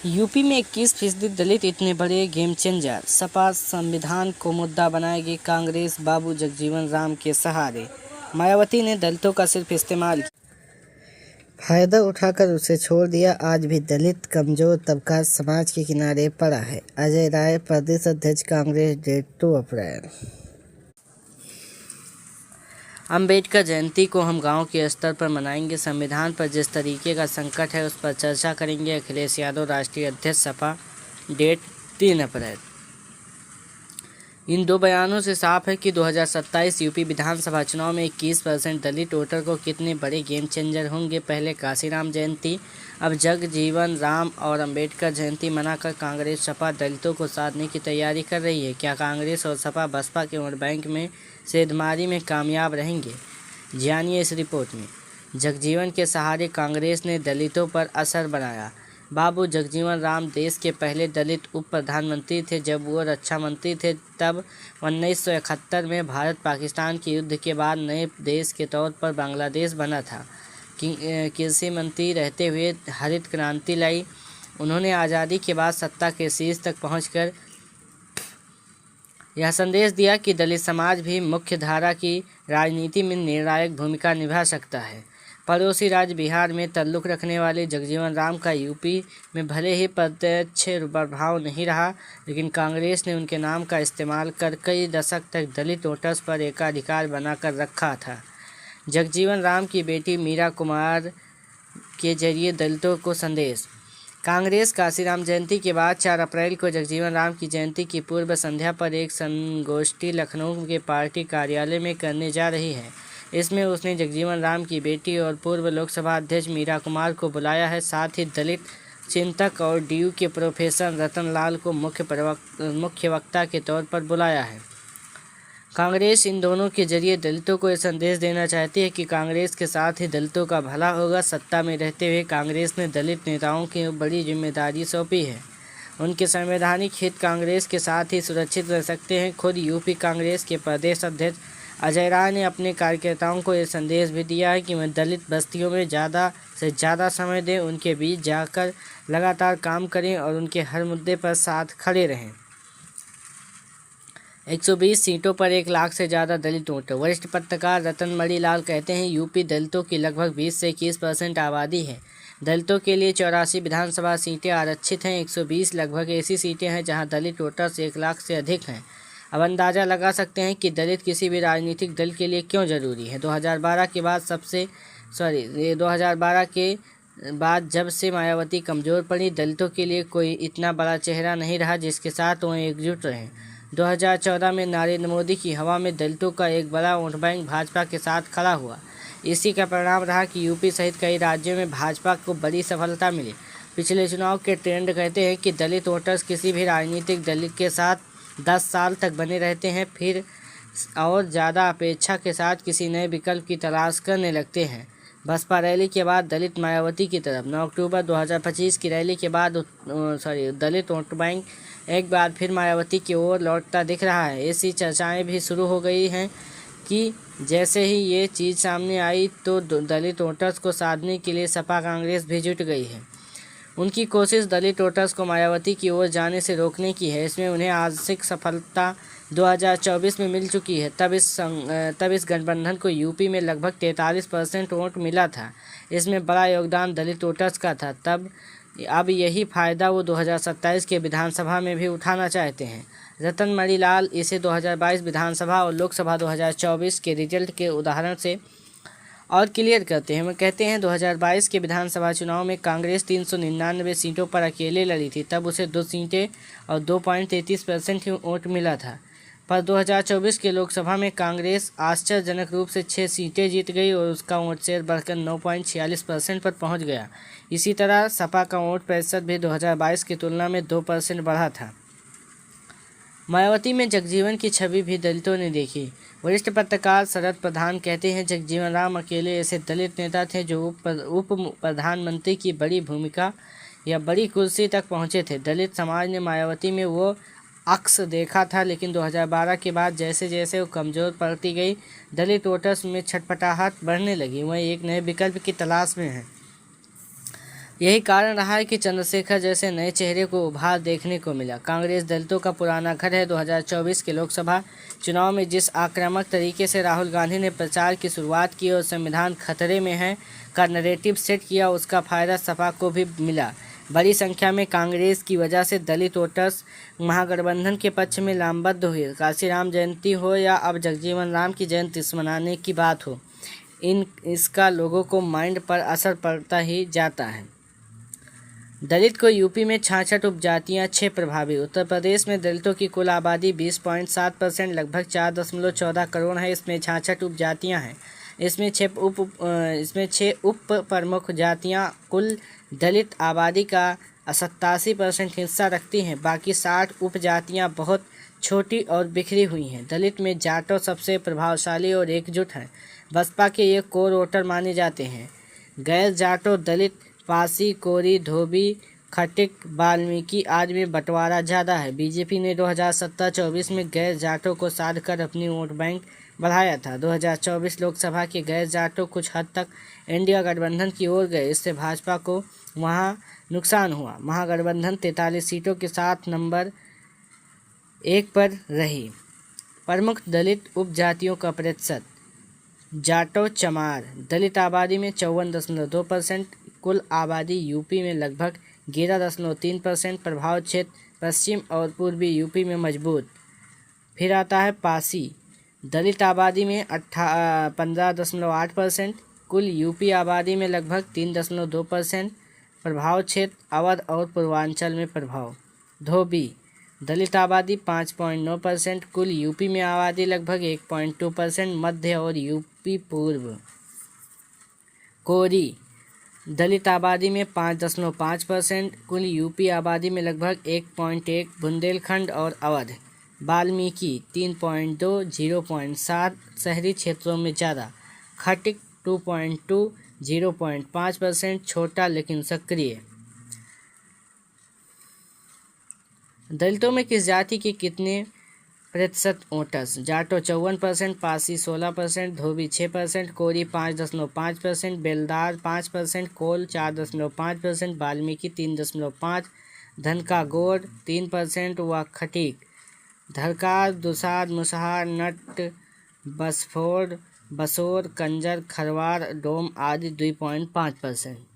UP में 21% दलित इतने बड़े गेम चेंजर। सपा संविधान को मुद्दा बनाएगी कांग्रेस, बाबू जगजीवन राम के सहारे। मायावती ने दलितों का सिर्फ इस्तेमाल किया, फायदा उठाकर उसे छोड़ दिया। आज भी दलित कमजोर तबका समाज के किनारे पड़ा है। अजय राय, प्रदेश अध्यक्ष कांग्रेस, डेट 2 अप्रैल। अंबेडकर जयंती को हम गांव के स्तर पर मनाएंगे। संविधान पर जिस तरीके का संकट है उस पर चर्चा करेंगे। अखिलेश यादव, राष्ट्रीय अध्यक्ष सपा, डेट 3 अप्रैल। इन दो बयानों से साफ है कि 2027 यूपी विधानसभा चुनाव में 21% दलित वोटर को कितने बड़े गेम चेंजर होंगे। पहले काशीराम जयंती, अब जगजीवन राम और अंबेडकर जयंती मनाकर कांग्रेस सपा दलितों को साधने की तैयारी कर रही है। क्या कांग्रेस और सपा बसपा के वोट बैंक में सेंधमारी में कामयाब रहेंगे? जानिए इस रिपोर्ट में। जगजीवन के सहारे कांग्रेस ने दलितों पर असर बनाया। बाबू जगजीवन राम देश के पहले दलित उप प्रधानमंत्री थे। जब वो रक्षा मंत्री थे तब 1971 में भारत पाकिस्तान के युद्ध के बाद नए देश के तौर पर बांग्लादेश बना था। कृषि मंत्री रहते हुए हरित क्रांति लाई। उन्होंने आज़ादी के बाद सत्ता के शीर्ष तक पहुंचकर यह संदेश दिया कि दलित समाज भी मुख्य धारा की राजनीति में निर्णायक भूमिका निभा सकता है। पड़ोसी राज्य बिहार में ताल्लुक़ रखने वाले जगजीवन राम का यूपी में भले ही प्रत्यक्ष प्रभाव नहीं रहा, लेकिन कांग्रेस ने उनके नाम का इस्तेमाल कर कई दशक तक दलित वोटर्स पर एकाधिकार बनाकर रखा था। जगजीवन राम की बेटी मीरा कुमार के जरिए दलितों को संदेश। कांग्रेस काशीराम जयंती के बाद 4 अप्रैल को जगजीवन राम की जयंती की पूर्व संध्या पर एक संगोष्ठी लखनऊ के पार्टी कार्यालय में करने जा रही है। इसमें उसने जगजीवन राम की बेटी और पूर्व लोकसभा अध्यक्ष मीरा कुमार को बुलाया है। साथ ही दलित चिंतक और डीयू के प्रोफेसर रतन लाल को मुख्य वक्ता के तौर पर बुलाया है। कांग्रेस इन दोनों के जरिए दलितों को यह संदेश देना चाहती है कि कांग्रेस के साथ ही दलितों का भला होगा। सत्ता में रहते हुए कांग्रेस ने दलित नेताओं की बड़ी जिम्मेदारी सौंपी है। उनके संवैधानिक हित कांग्रेस के साथ ही सुरक्षित रह सकते हैं। खुद यूपी कांग्रेस के प्रदेश अध्यक्ष अजय राय ने अपने कार्यकर्ताओं को यह संदेश भी दिया है कि वे दलित बस्तियों में ज़्यादा से ज़्यादा समय दें, उनके बीच जाकर लगातार काम करें और उनके हर मुद्दे पर साथ खड़े रहें। 120 सीटों पर 1 लाख से ज़्यादा दलित वोट। वरिष्ठ पत्रकार रतन मणिलाल कहते हैं, यूपी दलितों की लगभग 20 से 21% आबादी है। दलितों के लिए 84 विधानसभा सीटें आरक्षित हैं। 120 लगभग ऐसी सीटें हैं जहां दलित वोटर्स 1 लाख से अधिक हैं। अब अंदाज़ा लगा सकते हैं कि दलित किसी भी राजनीतिक दल के लिए क्यों ज़रूरी है। 2012 के बाद जब से मायावती कमज़ोर पड़ी, दलितों के लिए कोई इतना बड़ा चेहरा नहीं रहा जिसके साथ वो एकजुट रहें। 2014 में नरेंद्र मोदी की हवा में दलितों का एक बड़ा वोट बैंक भाजपा के साथ खड़ा हुआ। इसी का परिणाम रहा कि यूपी सहित कई राज्यों में भाजपा को बड़ी सफलता मिली। पिछले चुनाव के ट्रेंड कहते हैं कि दलित वोटर्स किसी भी राजनीतिक दल के साथ 10 साल तक बने रहते हैं, फिर और ज़्यादा अपेक्षा के साथ किसी नए विकल्प की तलाश करने लगते हैं। बसपा रैली के बाद दलित मायावती की तरफ। 9 अक्टूबर 2025 की रैली के बाद दलित वोट बैंक एक बार फिर मायावती की ओर लौटता दिख रहा है। ऐसी चर्चाएं भी शुरू हो गई हैं कि जैसे ही ये चीज़ सामने आई तो दलित वोटर्स को साधने के लिए सपा कांग्रेस भी जुट गई है। उनकी कोशिश दलित वोटर्स को मायावती की ओर जाने से रोकने की है। इसमें उन्हें आंशिक सफलता 2024 में मिल चुकी है। तब इस गठबंधन को यूपी में लगभग 43% वोट मिला था। इसमें बड़ा योगदान दलित वोटर्स का था। अब यही फ़ायदा वो 2027 के विधानसभा में भी उठाना चाहते हैं। रतन मणिलाल इसे 2022 विधानसभा और लोकसभा 2024 के रिजल्ट के उदाहरण से और क्लियर करते हैं। वो कहते हैं 2022 के विधानसभा चुनाव में कांग्रेस 399 सीटों पर अकेले लड़ी थी। तब उसे 2 सीटें और 2.33% ही वोट मिला था। पर 2024 के लोकसभा में कांग्रेस आश्चर्यजनक रूप से 6 सीटें जीत गई और उसका वोट शेयर बढ़कर 9.46% पर पहुंच गया। इसी तरह सपा का वोट प्रतिशत भी 2022 की तुलना में 2% बढ़ा था। मायावती में जगजीवन की छवि भी दलितों ने देखी। वरिष्ठ पत्रकार शरद प्रधान कहते हैं, जगजीवन राम अकेले ऐसे दलित नेता थे जो उप प्रधानमंत्री की बड़ी भूमिका या बड़ी कुर्सी तक पहुंचे थे। दलित समाज ने मायावती में वो अक्स देखा था, लेकिन 2012 के बाद जैसे जैसे वो कमज़ोर पड़ती गई, दलित वोटर्स में छटपटाहट बढ़ने लगी। वह एक नए विकल्प की तलाश में है। यही कारण रहा है कि चंद्रशेखर जैसे नए चेहरे को उभार देखने को मिला। कांग्रेस दलितों का पुराना घर है। 2024 के लोकसभा चुनाव में जिस आक्रामक तरीके से राहुल गांधी ने प्रचार की शुरुआत की और संविधान खतरे में है का नैरेटिव सेट किया, उसका फायदा सपा को भी मिला। बड़ी संख्या में कांग्रेस की वजह से दलित वोटर्स महागठबंधन के पक्ष में लामबद्ध हुए। काशीराम जयंती हो या अब जगजीवन राम की जयंती मनाने की बात हो, इसका लोगों को माइंड पर असर पड़ता ही जाता है। दलित को यूपी में 66 उपजातियां, 6 प्रभावी। उत्तर प्रदेश में दलितों की कुल आबादी 20.7% लगभग 4.14 करोड़ है। इसमें 66 उपजातियां हैं। इसमें 6 उप प्रमुख जातियां कुल दलित आबादी का 87% हिस्सा रखती हैं। बाकी 60 उपजातियां बहुत छोटी और बिखरी हुई हैं। दलित में जाटो सबसे प्रभावशाली और एकजुट हैं। बसपा के ये कोर वोटर माने जाते हैं। गैर जाटो दलित पासी, कोरी, धोबी, खटिक, वाल्मीकि आदि में बंटवारा ज़्यादा है। बीजेपी ने 2017-24 में गैर जाटों को साध कर अपनी वोट बैंक बढ़ाया था। 2024 लोकसभा के गैर जाटों कुछ हद तक इंडिया गठबंधन की ओर गए। इससे भाजपा को वहां नुकसान हुआ। महागठबंधन 43 सीटों के साथ नंबर 1 पर रही। प्रमुख दलित उपजातियों का प्रतिशत। जाटो चमार दलित आबादी में 54.2%। कुल आबादी यूपी में लगभग 11.3%। प्रभाव क्षेत्र पश्चिम और पूर्वी यूपी में मजबूत। फिर आता है पासी दलित आबादी में 15.8%। कुल यूपी आबादी में लगभग 3.2%। प्रभाव क्षेत्र अवध और पूर्वांचल में प्रभाव। धोबी दलित आबादी 5.9%। कुल यूपी में आबादी लगभग 1.2%। मध्य और यूपी पूर्व। कोरी दलित आबादी में 5.5%। कुल यूपी आबादी में लगभग 1.1। बुंदेलखंड और अवध। वाल्मीकि 3.2, 0.7 शहरी क्षेत्रों में ज़्यादा। खटिक 2.2, 0.5% छोटा लेकिन सक्रिय। दलितों में किस जाति के कितने प्रतिशत वोटर्स। जाटो 54%, पासी 16%, धोबी 6%, कोरी 5.5%, बेलदार 5%, कोल 4.5%, वाल्मीकि 3.5%, धनका गोड़ 3% व खटीक, धरकार, दुसाद, मुसहर, नट, बसफोर, बसोर, कंजर, खरवार, डोम आदि 2.5%।